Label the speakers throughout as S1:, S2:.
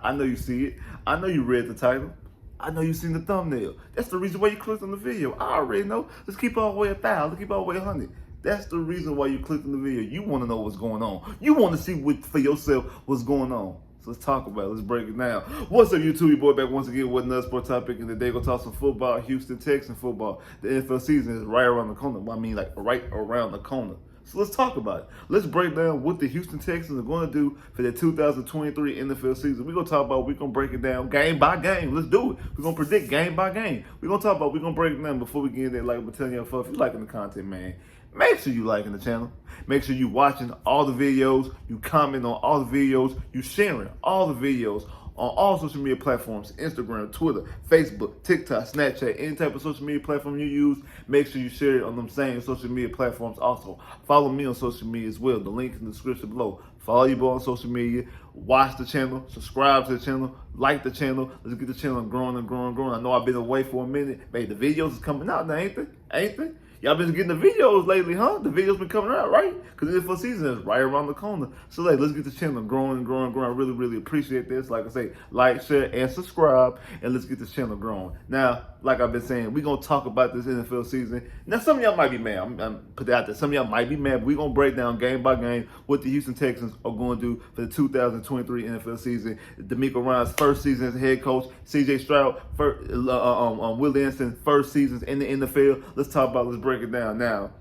S1: I know you see it. I know you read the title. I know you seen the thumbnail. That's the reason why you clicked on the video. I already know. Let's keep it all the way 1,000. Let's keep it all the way 100. That's the reason why you clicked on the video. You want to know what's going on. You want to see for yourself what's going on. So let's talk about it. Let's break it down. What's up, YouTube? Your boy back once again with another sport topic. And today we're going to talk some football, Houston Texans football. The NFL season is right around the corner. Well, I mean, like right around the corner. So let's talk about it. Let's break down what the Houston Texans are going to do for the 2023 NFL season. We're going to talk about, we're going to break it down game by game. Let's do it. We're going to predict game by game. We're going to talk about, we're going to break it down before we get in there. Like I'm telling y'all, if you're liking the content, man, make sure you liking the channel. Make sure you watching all the videos. You comment on all the videos. You sharing all the videos on all social media platforms, Instagram, Twitter, Facebook, TikTok, Snapchat, any type of social media platform you use, make sure you share it on them same social media platforms also. Follow me on social media as well. The link in the description below. Follow your boy on social media. Watch the channel. Subscribe to the channel. Like the channel. Let's get the channel growing and growing and growing. I know I've been away for a minute. Man, the videos is coming out now, ain't they? Ain't they? Y'all been getting the videos lately, huh? The videos been coming out, right? Because the NFL season is right around the corner. So, let's get the channel growing and growing and growing. I really, really appreciate this. Like I say, like, share, and subscribe, and let's get this channel growing. Now, like I've been saying, we're going to talk about this NFL season. Now, some of y'all might be mad. I'm put that out there. Some of y'all might be mad, but we're going to break down game by game what the Houston Texans are going to do for the 2023 NFL season. DeMeco Ryans' first season as a head coach. C.J. Stroud, Will Anderson, first seasons in the NFL. Let's talk about, let's break it down now.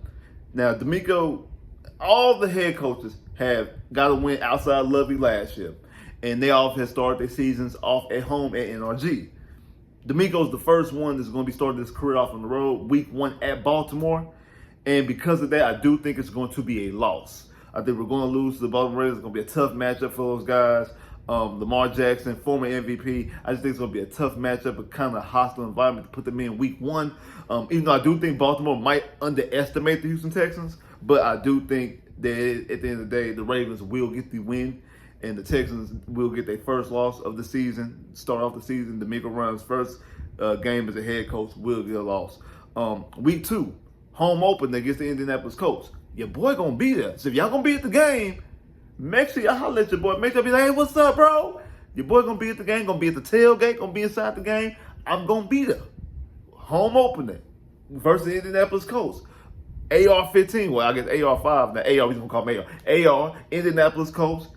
S1: Now, DeMeco, all the head coaches have got to win outside Lovey last year. And they all have started their seasons off at home at NRG. DeMeco's the first one that's going to be starting his career off on the road, week 1 at Baltimore. And because of that, I do think it's going to be a loss. I think we're going to lose to the Baltimore Ravens. It's going to be a tough matchup for those guys. Lamar Jackson, former MVP. I just think it's going to be a tough matchup, a kind of hostile environment to put them in week 1. Even though I do think Baltimore might underestimate the Houston Texans, but I do think that at the end of the day, the Ravens will get the win. And the Texans will get their first loss of the season, start off the season. DeMeco Ryans' first game as a head coach will get a loss. Week 2, home opener against the Indianapolis Colts. Your boy going to be there. So if y'all going to be at the game, make sure y'all holler at your boy. Make sure y'all be like, hey, what's up, bro? Your boy going to be at the game, going to be at the tailgate, going to be inside the game. I'm going to be there. Home opener versus the Indianapolis Colts. AR-15, well, I guess AR-5. Now, AR, we going to call him AR. AR, Indianapolis Colts.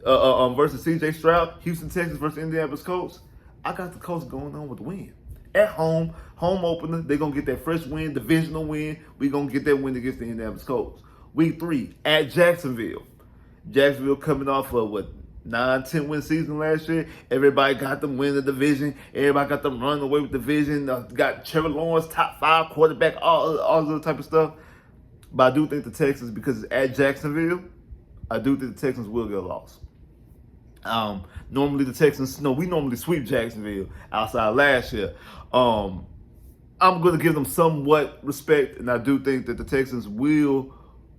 S1: Versus C.J. Stroud, Houston Texans versus Indianapolis Colts. I got the Colts going on with the win. At home, home opener, they're going to get that fresh win, divisional win. We're going to get that win against the Indianapolis Colts. Week 3, at Jacksonville. Jacksonville coming off of, 9-10 win season last year. Everybody got them win the division. Everybody got them running away with the division. Got Trevor Lawrence, top 5 quarterback, all other type of stuff. But I do think the Texans, because it's at Jacksonville, I do think the Texans will get a loss. Normally the Texans, we normally sweep Jacksonville outside last year. I'm going to give them somewhat respect, and I do think that the Texans will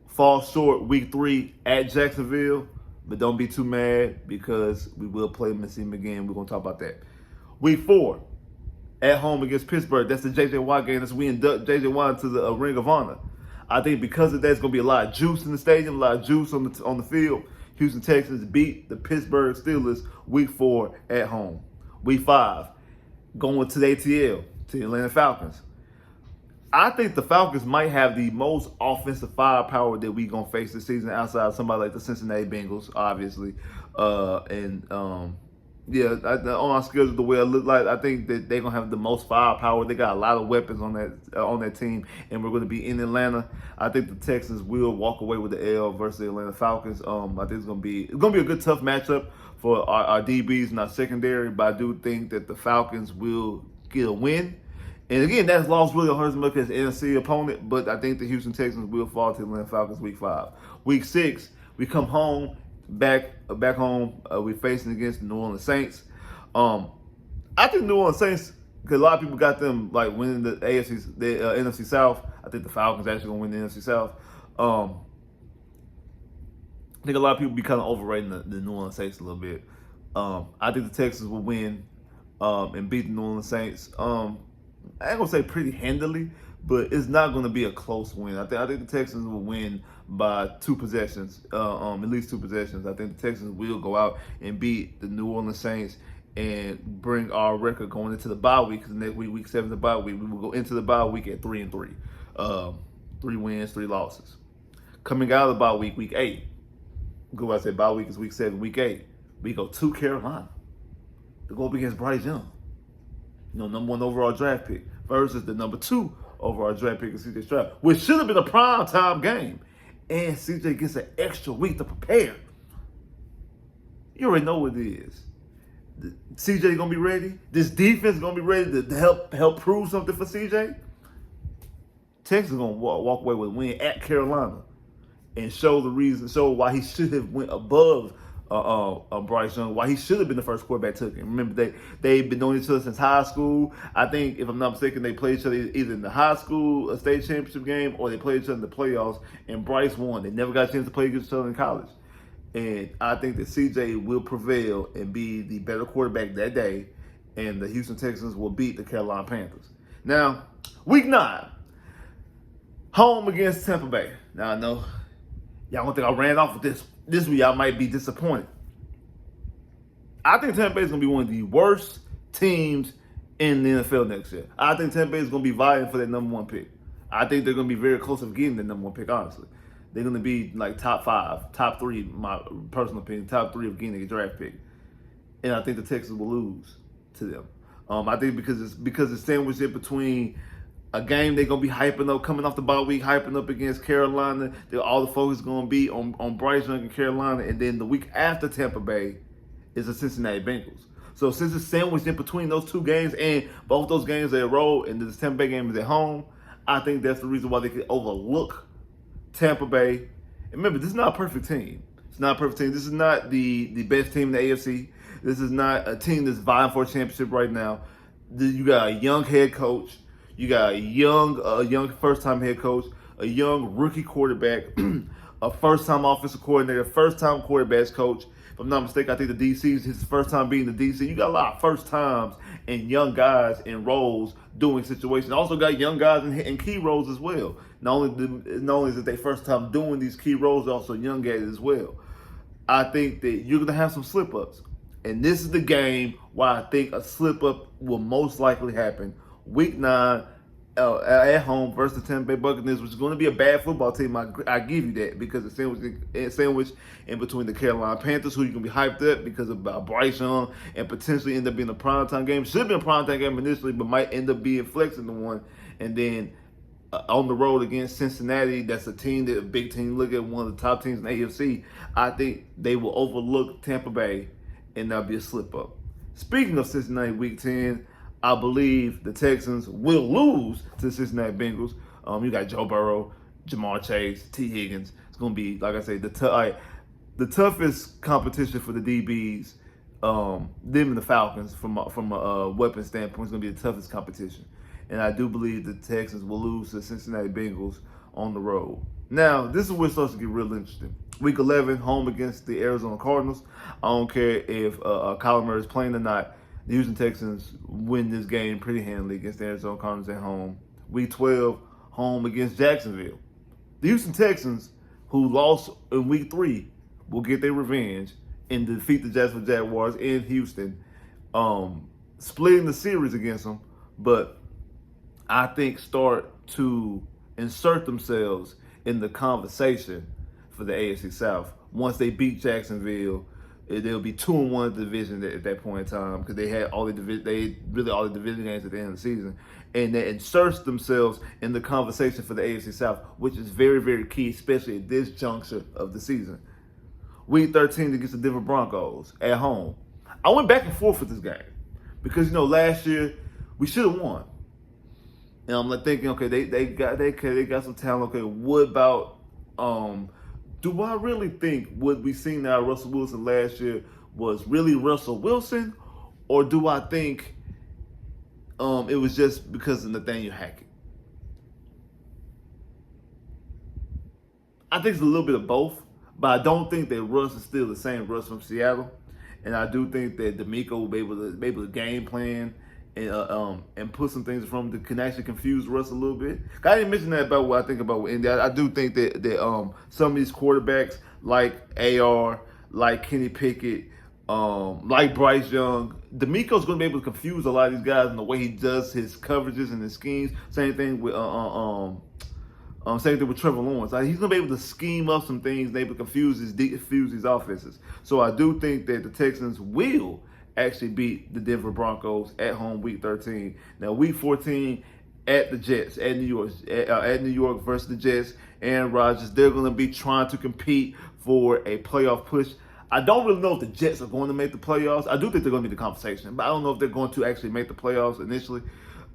S1: fall short week 3 at Jacksonville, but don't be too mad because we will play them and see them again. We're going to talk about that. Week 4, at home against Pittsburgh. That's the J.J. Watt game. That's we induct J.J. Watt to the Ring of Honor. I think because of that, it's going to be a lot of juice in the stadium, a lot of juice on the field. Houston Texans beat the Pittsburgh Steelers week 4 at home. Week 5, going to the ATL, to the Atlanta Falcons. I think the Falcons might have the most offensive firepower that we're going to face this season outside of somebody like the Cincinnati Bengals, obviously. On our schedule, the way it look like, I think that they're gonna have the most firepower. They got a lot of weapons on that team, and we're gonna be in Atlanta. I think the Texans will walk away with the L versus the Atlanta Falcons. I think it's gonna be a good tough matchup for our DBs and our secondary. But I do think that the Falcons will get a win. And again, that's loss really hurts them because NFC opponent. But I think the Houston Texans will fall to the Atlanta Falcons week 5. Week 6, we come home. Back home, we're facing against the New Orleans Saints. I think New Orleans Saints, because a lot of people got them like winning the NFC South. I think the Falcons actually gonna win the NFC South. I think a lot of people be kind of overrating the New Orleans Saints a little bit. I think the Texans will win and beat the New Orleans Saints. I ain't gonna say pretty handily, but it's not gonna be a close win. I think the Texans will win by 2 possessions, at least 2 possessions. I think the Texans will go out and beat the New Orleans Saints and bring our record going into the bye week. Because next week, week 7 is the bye week. We will go into the bye week at 3-3, 3 wins, 3 losses. Coming out of the bye week, week 8. I said bye week is week 7, week 8. We go to Carolina to go up against Bryce Young, #1 overall draft pick, versus the #2 overall draft pick of CJ Stroud, which should have been a prime time game. And CJ gets an extra week to prepare. You already know what it is. CJ gonna be ready. This defense gonna be ready to help prove something for CJ. Texas gonna walk away with a win at Carolina and show why he should have went above Bryce Young, why he should have been the first quarterback took him. Remember, they've been knowing each other since high school. I think, if I'm not mistaken, they played each other either in the high school state championship game or they played each other in the playoffs, and Bryce won. They never got a chance to play against each other in college. And I think that CJ will prevail and be the better quarterback that day, and the Houston Texans will beat the Carolina Panthers. Now, week 9, home against Tampa Bay. Now, I know y'all don't think I ran off with this. This week, y'all might be disappointed. I think Tampa Bay is going to be one of the worst teams in the NFL next year. I think Tampa Bay is going to be vying for that #1 pick. I think they're going to be very close to getting the #1 pick, honestly. They're going to be like top 5, top 3, my personal opinion, top 3 of getting a draft pick. And I think the Texans will lose to them. I think because it's sandwiched in between a game they're going to be hyping up, coming off the bye week, hyping up against Carolina. All the focus is going to be on Bryce Young and Carolina. And then the week after Tampa Bay is the Cincinnati Bengals. So since it's sandwiched in between those 2 games, and both those games are at road and the Tampa Bay game is at home, I think that's the reason why they could overlook Tampa Bay. And remember, this is not a perfect team. It's not a perfect team. This is not the best team in the AFC. This is not a team that's vying for a championship right now. You got a young head coach. You got a young first-time head coach, a young rookie quarterback, a first-time offensive coordinator, first-time quarterbacks coach. If I'm not mistaken, I think the DC is his first time being the DC. You got a lot of first times and young guys in roles doing situations. Also got young guys in key roles as well. Not only is it their first time doing these key roles, also young guys as well. I think that you're going to have some slip-ups. And this is the game where I think a slip-up will most likely happen. Week 9 at home versus the Tampa Bay Buccaneers, which is going to be a bad football team. I give you that, because it's sandwiched in between the Carolina Panthers, who you're going to be hyped up because of Bryce Young, and potentially end up being a primetime game. Should have been a primetime game initially, but might end up being flexed into one. And then on the road against Cincinnati, that's a big team. Look at one of the top teams in the AFC. I think they will overlook Tampa Bay, and that'll be a slip-up. Speaking of Cincinnati, Week 10, I believe the Texans will lose to the Cincinnati Bengals. You got Joe Burrow, Jamar Chase, T. Higgins. It's going to be, like I say, the toughest competition for the DBs. Them and the Falcons, from a weapon standpoint, is going to be the toughest competition. And I do believe the Texans will lose to the Cincinnati Bengals on the road. Now, this is where it starts to get real interesting. Week 11, home against the Arizona Cardinals. I don't care if Kyler Murray is playing or not. The Houston Texans win this game pretty handily against the Arizona Cardinals at home. Week 12, home against Jacksonville. The Houston Texans, who lost in Week 3, will get their revenge and defeat the Jacksonville Jaguars in Houston, splitting the series against them, but I think start to insert themselves in the conversation for the AFC South. Once they beat Jacksonville, they'll be 2-1 at the division at that point in time, because they had all the division games at the end of the season, and that inserts themselves in the conversation for the AFC South, which is very, very key, especially at this juncture of the season. Week 13 against the Denver Broncos at home. I went back and forth with this game because last year we should have won, and I'm like thinking, okay, they got some talent. Okay, what about do I really think what we seen out of Russell Wilson last year was really Russell Wilson, or do I think it was just because of Nathaniel Hackett? I think it's a little bit of both, but I don't think that Russ is still the same Russ from Seattle, and I do think that DeMeco will be able to game plan and put some things from them that can actually confuse Russ a little bit. I didn't mention that about what I think about Indy. I do think that some of these quarterbacks like AR, like Kenny Pickett, like Bryce Young, D'Amico's going to be able to confuse a lot of these guys in the way he does his coverages and his schemes. Same thing with same thing with Trevor Lawrence. He's going to be able to scheme up some things and able to confuse these offenses. So I do think that the Texans will actually beat the Denver Broncos at home week 13. Now week 14 at the Jets, at New York versus the Jets. Aaron Rodgers, they're going to be trying to compete for a playoff push. I don't really know if the Jets are going to make the playoffs. I do think they're going to be the conversation, but I don't know if they're going to actually make the playoffs initially.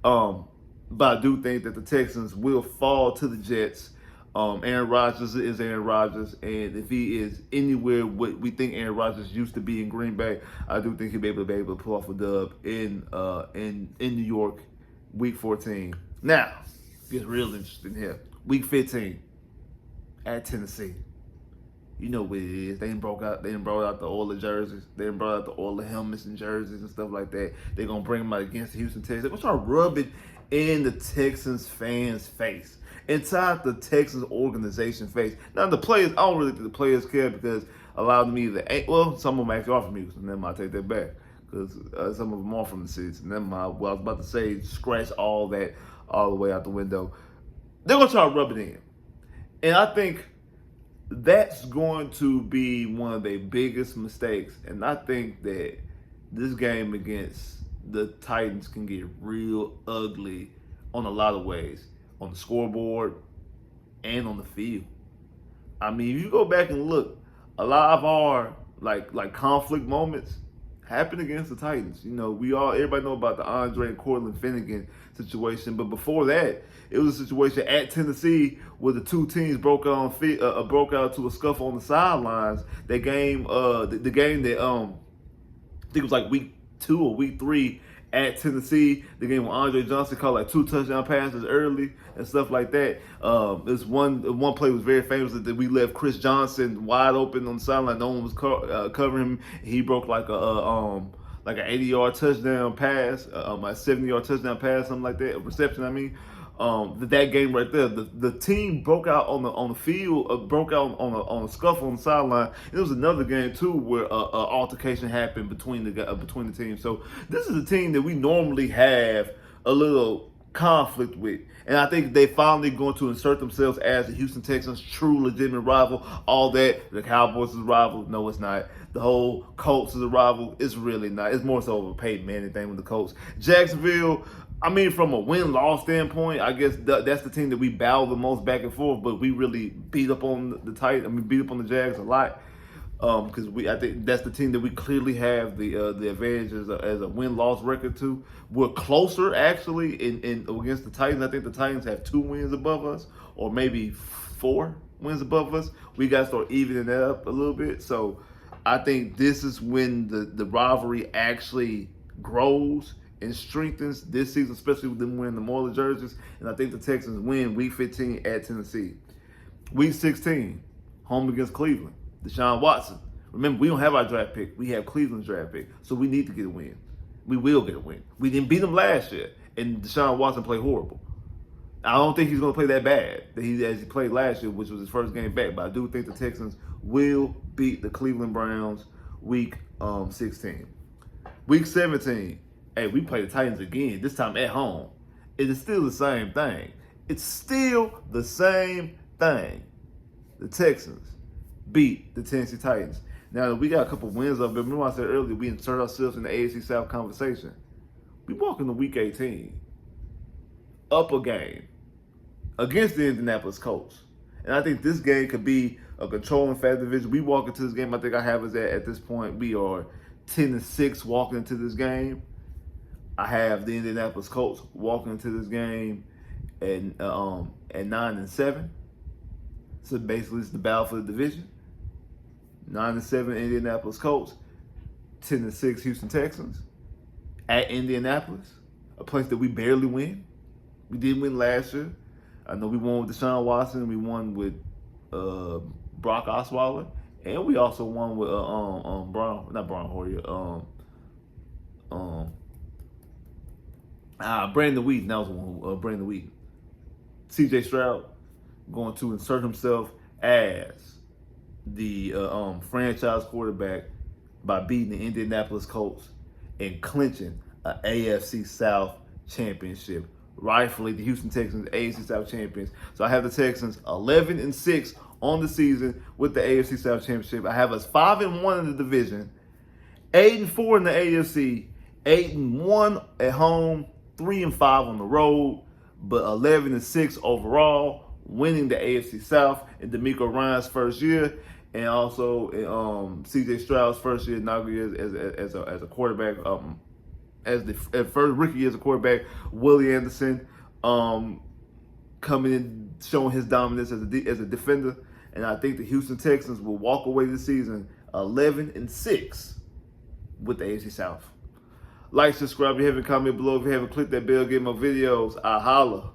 S1: But I do think that the Texans will fall to the Jets. Aaron Rodgers is Aaron Rodgers, and if he is anywhere what we think Aaron Rodgers used to be in Green Bay, I do think he'll be able to pull off a dub in New York, week 14. Now, it gets real interesting here. Week 15 at Tennessee. You know what it is. They done brought out the Oilers jerseys. They done brought out the Oilers helmets and jerseys and stuff like that. They're going to bring them out against the Houston Texans. They're going to start rubbing in the Texans fans' face. Inside the Texans organization face. Now, the players, I don't really think the players care because a lot of them either ain't, well, some of them actually are from Houston. Never mind, I take that back. Because some of them are from the city. So never mind. Well, I was about to say, scratch all that all the way out the window. They're going to try to rub it in. And I think that's going to be one of their biggest mistakes. And I think that this game against the Titans can get real ugly on a lot of ways. On the scoreboard and on the field. I mean, if you go back and look, a lot of our like conflict moments happened against the Titans. You know, everybody know about the Andre and Cortland Finnegan situation, but before that, it was a situation at Tennessee where the two teams broke out to a scuffle on the sidelines. That game, the game that I think it was like week 2 or week 3 at Tennessee, the game where Andre Johnson caught like 2 touchdown passes early and stuff like that. This one play was very famous that we left Chris Johnson wide open on the sideline. No one was covering him. He broke like an 80-yard touchdown pass, a 70-yard touchdown pass, something like that, a reception. I mean, that game right there, the team broke out on the field, broke out on a scuffle on the sideline. There was another game too where an altercation happened between the teams. So this is a team that we normally have a little conflict with, and I think they finally going to insert themselves as the Houston Texans' true legitimate rival. All that the Cowboys is a rival, no, it's not. The whole Colts is a rival, it's really not. It's more so of a Peyton Manning thing with the Colts. Jacksonville, I mean, from a win-loss standpoint, I guess that's the team that we battle the most back and forth, but we really beat up on beat up on the Jags a lot. Because I think that's the team that we clearly have the advantage as a win-loss record to. We're closer actually in against the Titans. I think the Titans have 2 wins above us, or maybe 4 wins above us. We got to start evening that up a little bit. So I think this is when the rivalry actually grows and strengthens this season, especially with them wearing the Oilers jerseys. And I think the Texans win week 15 at Tennessee. Week 16, home against Cleveland. Deshaun Watson. Remember, we don't have our draft pick. We have Cleveland's draft pick. So we need to get a win. We will get a win. We didn't beat them last year, and Deshaun Watson played horrible. I don't think he's going to play that bad as he played last year, which was his first game back. But I do think the Texans will beat the Cleveland Browns week 16. Week 17, hey, we play the Titans again, this time at home. It is still the same thing. It's still the same thing. The Texans beat the Tennessee Titans. Now, we got a couple wins up, but remember I said earlier, we insert ourselves in the AFC South conversation. We walk into week 18, up a game against the Indianapolis Colts. And I think this game could be a controlling factor division. We walk into this game, I think I have us at this point, we are 10-6 walking into this game. I have the Indianapolis Colts walking into this game at 9-7. So basically, it's the battle for the division. 9-7 Indianapolis Colts, 10-6 Houston Texans at Indianapolis, a place that we barely win. We didn't win last year. I know we won with Deshaun Watson. We won with Brock Osweiler, and we also won with Brian Hoyer. Brandon Wheaton, that was one. Brandon Wheaton. C.J. Stroud going to insert himself as the franchise quarterback by beating the Indianapolis Colts and clinching an AFC South championship. Rightfully, the Houston Texans, AFC South champions. So I have the Texans 11-6 on the season with the AFC South championship. I have us 5-1 in the division, 8-4 in the AFC, 8-1 at home, 3-5 on the road, but 11-6 overall, winning the AFC South in DeMeco Ryans' first year, and also C.J. Stroud's first year inaugurated as a quarterback. As the first rookie as a quarterback, Willie Anderson coming in, showing his dominance as a defender, and I think the Houston Texans will walk away this season 11-6 with the AFC South. Like, subscribe if you haven't, comment below if you haven't, click that bell, get more videos. I holla.